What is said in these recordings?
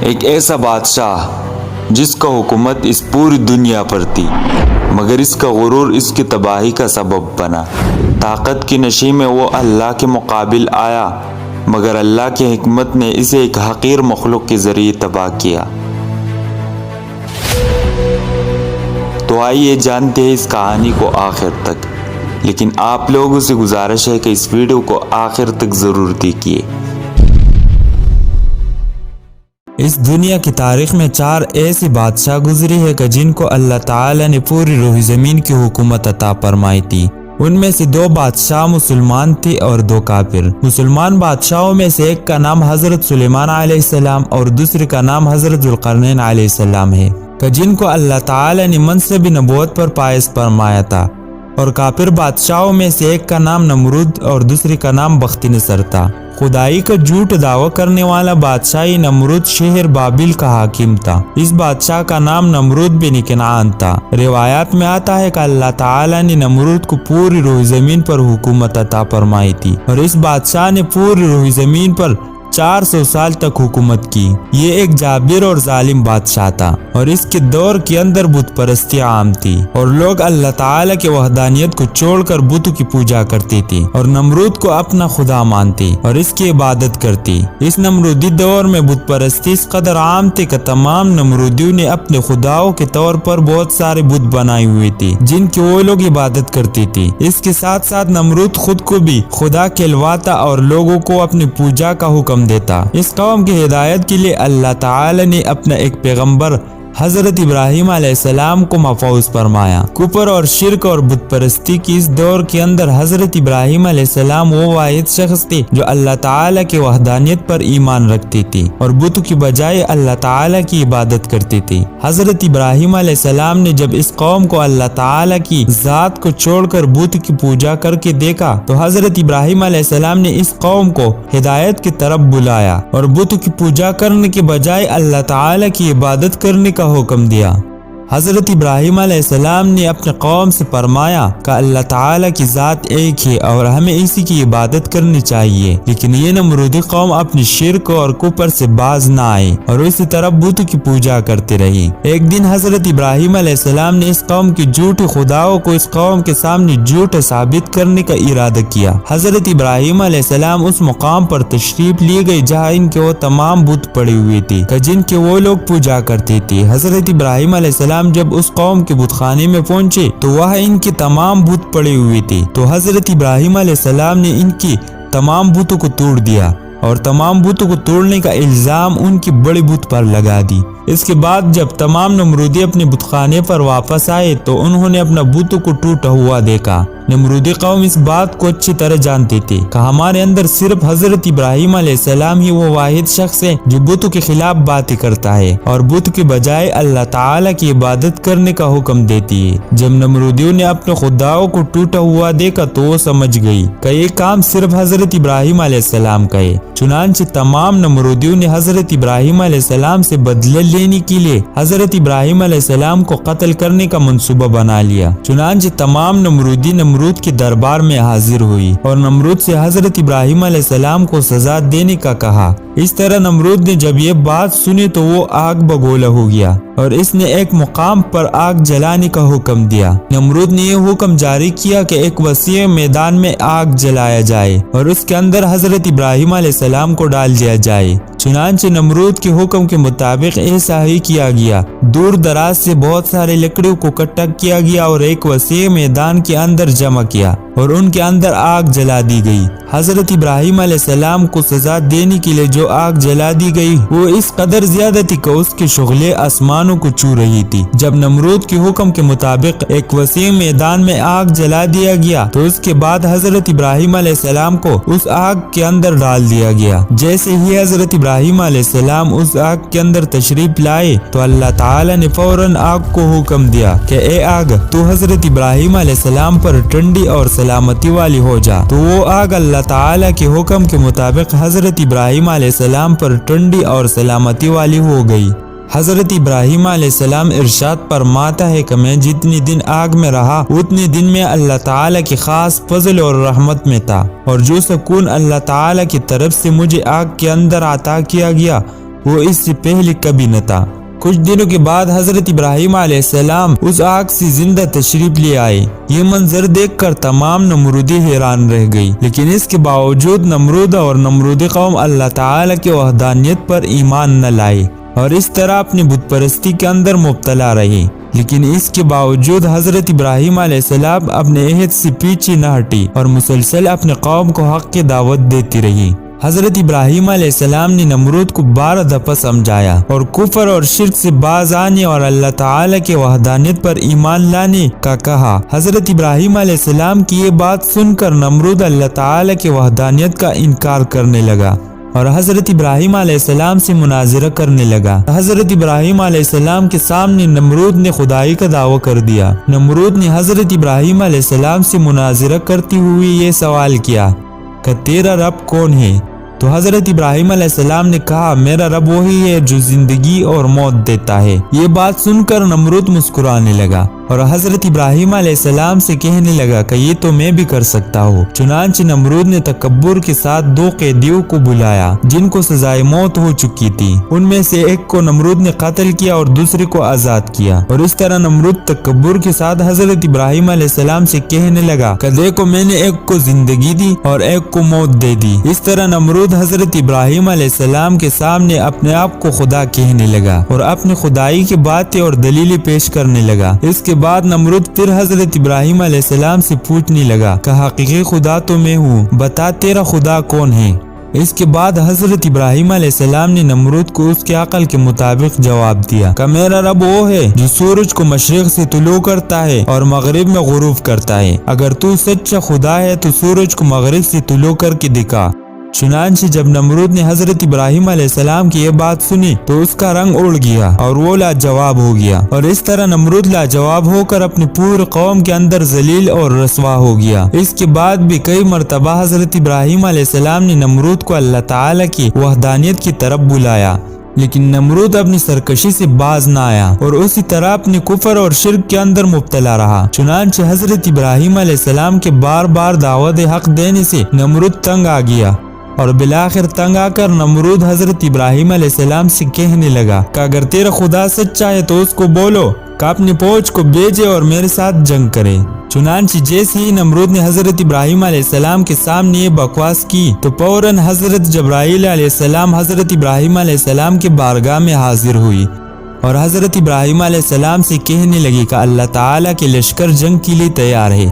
ایک ایسا بادشاہ جس کا حکومت اس پوری دنیا پر تھی، مگر اس کا غرور اس کی تباہی کا سبب بنا۔ طاقت کی نشے میں وہ اللہ کے مقابل آیا، مگر اللہ کی حکمت نے اسے ایک حقیر مخلوق کے ذریعے تباہ کیا۔ تو آئیے جانتے ہیں اس کہانی کو آخر تک، لیکن آپ لوگوں سے گزارش ہے کہ اس ویڈیو کو آخر تک ضرور دیکھیے۔ اس دنیا کی تاریخ میں 4 ایسی بادشاہ گزری ہے کہ جن کو اللہ تعالی نے پوری روح زمین کی حکومت عطا فرمائی تھی۔ ان میں سے 2 بادشاہ مسلمان تھے اور 2 کافر۔ مسلمان بادشاہوں میں سے ایک کا نام حضرت سلیمان علیہ السلام اور دوسرے کا نام حضرت ذوالقرنین علیہ السلام ہے، کہ جن کو اللہ تعالی نے منصب نبوت پر فائز فرمایا تھا۔ اور کافر بادشاہوں میں سے ایک کا نام نمرود اور دوسرے کا نام بخت نصر تھا۔ خدائی کا جھوٹ دعویٰ کرنے والا بادشاہ نمرود شہر بابل کا حاکم تھا۔ اس بادشاہ کا نام نمرود بن کنعان تھا۔ روایات میں آتا ہے کہ اللہ تعالی نے نمرود کو پوری روح زمین پر حکومت عطا فرمائی تھی، اور اس بادشاہ نے پوری روح زمین پر 400 سال تک حکومت کی۔ یہ ایک جابر اور ظالم بادشاہ تھا، اور اس کے دور کے اندر بت پرستی عام تھی، اور لوگ اللہ تعالی کی وحدانیت کو چھوڑ کر بتوں کی پوجا کرتے تھے، اور نمرود کو اپنا خدا مانتے اور اس کی عبادت کرتے۔ اس نمرودی دور میں بت پرستی اس قدر عام تھی کہ تمام نمرودیوں نے اپنے خداؤں کے طور پر بہت سارے بت بنائے ہوئے تھے جن کی وہ لوگ عبادت کرتے تھے۔ اس کے ساتھ ساتھ نمرود خود کو بھی خدا کہلواتا اور لوگوں کو اپنی پوجا کا حکم دیتا۔ اس قوم کی ہدایت کے لیے اللہ تعالی نے اپنا ایک پیغمبر حضرت ابراہیم علیہ السلام کو مبعوث فرمایا۔ کفر اور شرک اور بت پرستی کی اس دور کے اندر حضرت ابراہیم علیہ السلام وہ واحد شخص تھے جو اللہ تعالی کی وحدانیت پر ایمان رکھتے تھے اور بتوں کی بجائے اللہ تعالی کی عبادت کرتے تھے۔ حضرت ابراہیم علیہ السلام نے جب اس قوم کو اللہ تعالی کی ذات کو چھوڑ کر بت کی پوجا کر کے دیکھا تو حضرت ابراہیم علیہ السلام نے اس قوم کو ہدایت کی طرف بلایا اور بتوں کی پوجا کرنے کے بجائے اللہ تعالی کی عبادت کرنے کا حکم دیا۔ حضرت ابراہیم علیہ السلام نے اپنے قوم سے فرمایا کہ اللہ تعالی کی ذات ایک ہے اور ہمیں اسی کی عبادت کرنی چاہیے، لیکن یہ نمرودی قوم اپنی شرک اور کفر سے باز نہ آئی اور اسی طرح بتوں کی پوجا کرتے رہی۔ ایک دن حضرت ابراہیم علیہ السلام نے اس قوم کی جھوٹی خداؤں کو اس قوم کے سامنے جھوٹ ثابت کرنے کا ارادہ کیا۔ حضرت ابراہیم علیہ السلام اس مقام پر تشریف لیے گئے جہاں ان کے وہ تمام بت پڑے ہوئے تھے کہ جن کے وہ لوگ پوجا کرتے تھے۔ حضرت ابراہیم علیہ السلام جب اس قوم کے بت خانے میں پہنچے تو وہاں ان کے تمام بت پڑے ہوئے تھے، تو حضرت ابراہیم علیہ السلام نے ان کی تمام بتوں کو توڑ دیا اور تمام بتوں کو توڑنے کا الزام ان کی بڑے بت پر لگا دی۔ اس کے بعد جب تمام نمرودی اپنے بت خانے پر واپس آئے تو انہوں نے اپنا بتوں کو ٹوٹا ہوا دیکھا۔ نمرودی قوم اس بات کو اچھی طرح جانتے تھے کہ ہمارے اندر صرف حضرت ابراہیم علیہ السلام ہی وہ واحد شخص ہے جو بتوں کے خلاف باتیں کرتا ہے اور بت کے بجائے اللہ تعالی کی عبادت کرنے کا حکم دیتی ہے۔ جب نمرودیوں نے اپنے خداؤں کو ٹوٹا ہوا دیکھا تو وہ سمجھ گئی کہ یہ کام صرف حضرت ابراہیم علیہ السلام کا ہے۔ چنانچہ تمام نمرودیوں نے حضرت ابراہیم علیہ السلام سے بدلہ لینے کے لیے حضرت ابراہیم علیہ السلام کو قتل کرنے کا منصوبہ بنا لیا۔ چنانچہ تمام نمرودی نمرود کے دربار میں حاضر ہوئی اور نمرود سے حضرت ابراہیم علیہ السلام کو سزا دینے کا کہا۔ اس طرح نمرود نے جب یہ بات سنی تو وہ آگ بگولا ہو گیا اور اس نے ایک مقام پر آگ جلانے کا حکم دیا۔ نمرود نے یہ حکم جاری کیا کہ ایک وسیع میدان میں آگ جلایا جائے اور اس کے اندر حضرت ابراہیم علیہ السلام کو ڈال دیا جائے۔ چنانچہ نمرود کے حکم کے مطابق ایسا ہی کیا گیا۔ دور دراز سے بہت سارے لکڑیوں کو اکٹھا کیا گیا اور ایک وسیع میدان کے اندر جمع کیا اور ان کے اندر آگ جلا دی گئی۔ حضرت ابراہیم علیہ السلام کو سزا دینے کے لیے جو آگ جلا دی گئی وہ اس قدر زیادہ تھی کہ اس کی شعلیں آسمانوں کو چھو رہی تھی۔ جب نمرود کے حکم کے مطابق ایک وسیع میدان میں آگ جلا دیا گیا تو اس کے بعد حضرت ابراہیم علیہ السلام کو اس آگ کے اندر ڈال دیا گیا۔ جیسے ہی حضرت ابراہیم علیہ السلام اس آگ کے اندر تشریف لائے تو اللہ تعالی نے فوراً آگ کو حکم دیا کہ اے آگ تو حضرت ابراہیم علیہ السلام پر ٹھنڈی اور سلامتی والی ہو جا۔ تو وہ آگ اللہ تعالی کے حکم کے مطابق حضرت ابراہیم علیہ السلام پر ٹھنڈی اور سلامتی والی ہو گئی۔ حضرت ابراہیم علیہ السلام ارشاد فرماتا ہے کہ میں جتنی دن آگ میں رہا اتنے دن میں اللہ تعالی کی خاص فضل اور رحمت میں تھا، اور جو سکون اللہ تعالی کی طرف سے مجھے آگ کے اندر عطا کیا گیا وہ اس سے پہلے کبھی نہ تھا۔ کچھ دنوں کے بعد حضرت ابراہیم علیہ السلام اس آگ سے زندہ تشریف لے آئے۔ یہ منظر دیکھ کر تمام نمرودی حیران رہ گئی، لیکن اس کے باوجود نمرود اور نمرودی قوم اللہ تعالی کی وحدانیت پر ایمان نہ لائے اور اس طرح اپنی بت پرستی کے اندر مبتلا رہے۔ لیکن اس کے باوجود حضرت ابراہیم علیہ السلام اپنے عہد سے پیچھے نہ ہٹی اور مسلسل اپنے قوم کو حق کی دعوت دیتی رہی۔ حضرت ابراہیم علیہ السلام نے نمرود کو 12 دفعہ سمجھایا اور کفر اور شرک سے باز آنے اور اللہ تعالی کے وحدانیت پر ایمان لانے کا کہا۔ حضرت ابراہیم علیہ السلام کی یہ بات سن کر نمرود اللہ تعالی کے وحدانیت کا انکار کرنے لگا اور حضرت ابراہیم علیہ السلام سے مناظرہ کرنے لگا۔ حضرت ابراہیم علیہ السلام کے سامنے نمرود نے خدائی کا دعویٰ کر دیا۔ نمرود نے حضرت ابراہیم علیہ السلام سے مناظرہ کرتے ہوئے یہ سوال کیا کہ تیرا رب کون ہے؟ تو حضرت ابراہیم علیہ السلام نے کہا، میرا رب وہی ہے جو زندگی اور موت دیتا ہے۔ یہ بات سن کر نمرود مسکرانے لگا اور حضرت ابراہیم علیہ السلام سے کہنے لگا کہ یہ تو میں بھی کر سکتا ہوں۔ چنانچہ نمرود نے تکبر کے ساتھ 2 قیدیوں کو بلایا جن کو سزائے موت ہو چکی تھی۔ ان میں سے ایک کو نمرود نے قتل کیا اور دوسرے کو آزاد کیا، اور اس طرح نمرود تکبر کے ساتھ حضرت ابراہیم علیہ السلام سے کہنے لگا کہ دیکھو میں نے ایک کو زندگی دی اور ایک کو موت دے دی۔ اس طرح نمرود حضرت ابراہیم علیہ السلام کے سامنے اپنے آپ کو خدا کہنے لگا اور اپنی خدائی کی باتیں اور دلیلیں پیش کرنے لگا۔ اس کے بعد نمرود پھر حضرت ابراہیم علیہ السلام سے پوچھنے لگا کہ حقیقی خدا تو میں ہوں، بتا تیرا خدا کون ہے؟ اس کے بعد حضرت ابراہیم علیہ السلام نے نمرود کو اس کے عقل کے مطابق جواب دیا کہ میرا رب وہ ہے جو سورج کو مشرق سے طلوع کرتا ہے اور مغرب میں غروب کرتا ہے۔ اگر تو سچا خدا ہے تو سورج کو مغرب سے طلوع کر کے دکھا۔ چنانچہ جب نمرود نے حضرت ابراہیم علیہ السلام کی یہ بات سنی تو اس کا رنگ اڑ گیا اور وہ لاجواب ہو گیا، اور اس طرح نمرود لاجواب ہو کر اپنی پوری قوم کے اندر ذلیل اور رسوا ہو گیا۔ اس کے بعد بھی کئی مرتبہ حضرت ابراہیم علیہ السلام نے نمرود کو اللہ تعالی کی وحدانیت کی طرف بلایا، لیکن نمرود اپنی سرکشی سے باز نہ آیا اور اسی طرح اپنے کفر اور شرک کے اندر مبتلا رہا۔ چنانچہ حضرت ابراہیم علیہ السلام کے بار بار دعوت حق دینے سے نمرود تنگ آ گیا، اور بالآخر تنگ آ کر نمرود حضرت ابراہیم علیہ السلام سے کہنے لگا کہ اگر تیرا خدا سچا ہے تو اس کو بولو کہ اپنی فوج کو بھیجے اور میرے ساتھ جنگ کرے۔ چنانچہ جیسے ہی نمرود نے حضرت ابراہیم علیہ السلام کے سامنے یہ بکواس کی تو فوراً حضرت جبرائیل علیہ السلام حضرت ابراہیم علیہ السلام کے بارگاہ میں حاضر ہوئی اور حضرت ابراہیم علیہ السلام سے کہنے لگی کہ اللہ تعالیٰ کے لشکر جنگ کے لیے تیار ہے۔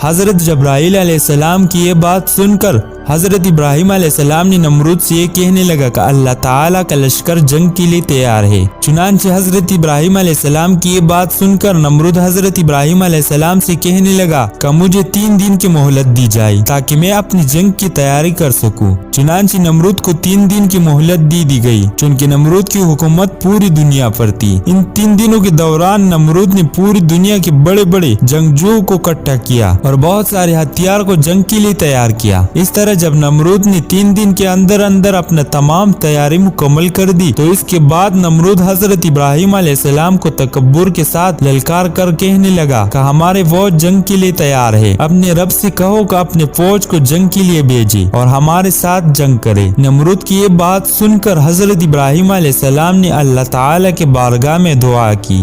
حضرت جبرائیل علیہ السلام کی یہ بات سن کر حضرت ابراہیم علیہ السلام نے نمرود سے یہ کہنے لگا کہ اللہ تعالیٰ کا لشکر جنگ کے لیے تیار ہے۔ چنانچہ حضرت ابراہیم علیہ السلام کی یہ بات سن کر نمرود حضرت ابراہیم علیہ السلام سے کہنے لگا کہ مجھے 3 دن کی مہلت دی جائے تاکہ میں اپنی جنگ کی تیاری کر سکوں۔ چنانچہ نمرود کو 3 دن کی مہلت دی گئی، چونکہ نمرود کی حکومت پوری دنیا پر تھی۔ ان 3 دنوں کے دوران نمرود نے پوری دنیا کے بڑے بڑے جنگجوؤں کو اکٹھا کیا اور بہت سارے ہتھیار کو جنگ کے لیے تیار کیا۔ اس طرح جب نمرود نے 3 دن کے اندر اپنا تمام تیاری مکمل کر دی تو اس کے بعد نمرود حضرت ابراہیم علیہ السلام کو تکبر کے ساتھ للکار کر کہنے لگا کہ ہمارے فوج جنگ کے لیے تیار ہے، اپنے رب سے کہو کہ اپنے فوج کو جنگ کے لیے بھیجے اور ہمارے ساتھ جنگ کرے۔ نمرود کی یہ بات سن کر حضرت ابراہیم علیہ السلام نے اللہ تعالی کے بارگاہ میں دعا کی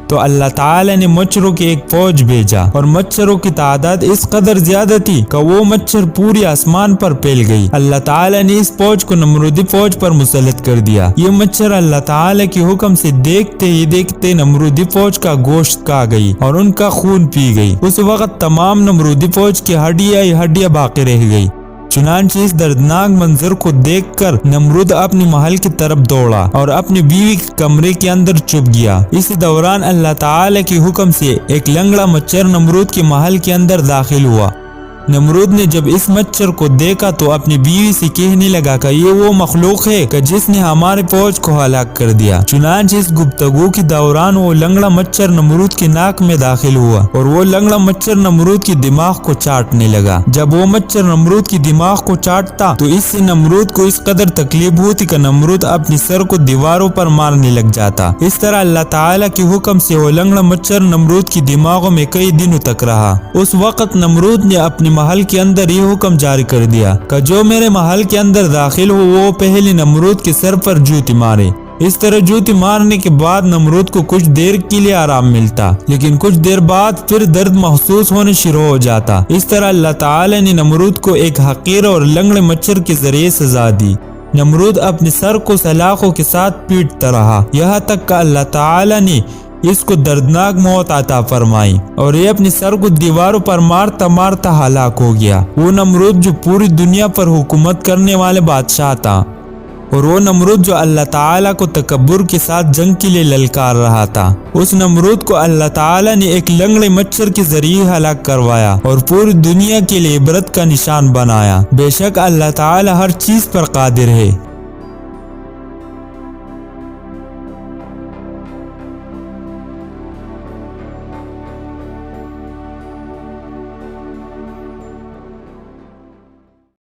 تو اللہ تعالی نے مچھروں کی ایک فوج بھیجا، اور مچھروں کی تعداد اس قدر زیادہ تھی کہ وہ مچھر پوری آسمان پر پھیل گئی۔ اللہ تعالی نے اس فوج کو نمرودی فوج پر مسلط کر دیا۔ یہ مچھر اللہ تعالی کے حکم سے دیکھتے ہی دیکھتے نمرودی فوج کا گوشت کھا گئی اور ان کا خون پی گئی۔ اس وقت تمام نمرودی فوج کی ہڈیاں باقی رہ گئی۔ چنانچہ اس دردناک منظر کو دیکھ کر نمرود اپنے محل کی طرف دوڑا اور اپنی بیوی کے کمرے کے اندر چھپ گیا۔ اس دوران اللہ تعالی کے حکم سے ایک لنگڑا مچھر نمرود کے محل کے اندر داخل ہوا۔ نمرود نے جب اس مچھر کو دیکھا تو اپنی بیوی سے کہنے لگا کہ یہ وہ مخلوق ہے کہ جس نے ہمارے فوج کو ہلاک کر دیا۔ چنانچہ اس گفتگو کے دوران وہ لنگڑا مچھر نمرود کے ناک میں داخل ہوا اور وہ لنگڑا مچھر نمرود کی دماغ کو چاٹنے لگا۔ جب وہ مچھر نمرود کی دماغ کو چاٹتا تو اس سے نمرود کو اس قدر تکلیف ہوتی کہ نمرود اپنی سر کو دیواروں پر مارنے لگ جاتا۔ اس طرح اللہ تعالی کے حکم سے وہ لنگڑا مچھر نمرود کی دماغوں میں کئی دنوں تک رہا۔ اس وقت نمرود نے اپنے محل کے اندر یہ حکم جاری کر دیا کہ جو میرے محل کے اندر داخل ہو وہ پہلے نمرود کے سر پر جوتی مارے۔ اس طرح جوتی مارنے کے بعد نمرود کو کچھ دیر کے لیے آرام ملتا، لیکن کچھ دیر بعد پھر درد محسوس ہونے شروع ہو جاتا۔ اس طرح اللہ تعالی نے نمرود کو ایک حقیر اور لنگڑے مچھر کے ذریعے سزا دی۔ نمرود اپنے سر کو سلاخوں کے ساتھ پیٹتا رہا، یہاں تک کہ اللہ تعالی نے اس کو دردناک موت عطا فرمائی اور یہ اپنے سر کو دیواروں پر مارتا مارتا ہلاک ہو گیا۔ وہ نمرود جو پوری دنیا پر حکومت کرنے والے بادشاہ تھا، اور وہ نمرود جو اللہ تعالیٰ کو تکبر کے ساتھ جنگ کے لیے للکار رہا تھا، اس نمرود کو اللہ تعالیٰ نے ایک لنگڑے مچھر کے ذریعے ہلاک کروایا اور پوری دنیا کے لیے عبرت کا نشان بنایا۔ بے شک اللہ تعالیٰ ہر چیز پر قادر ہے۔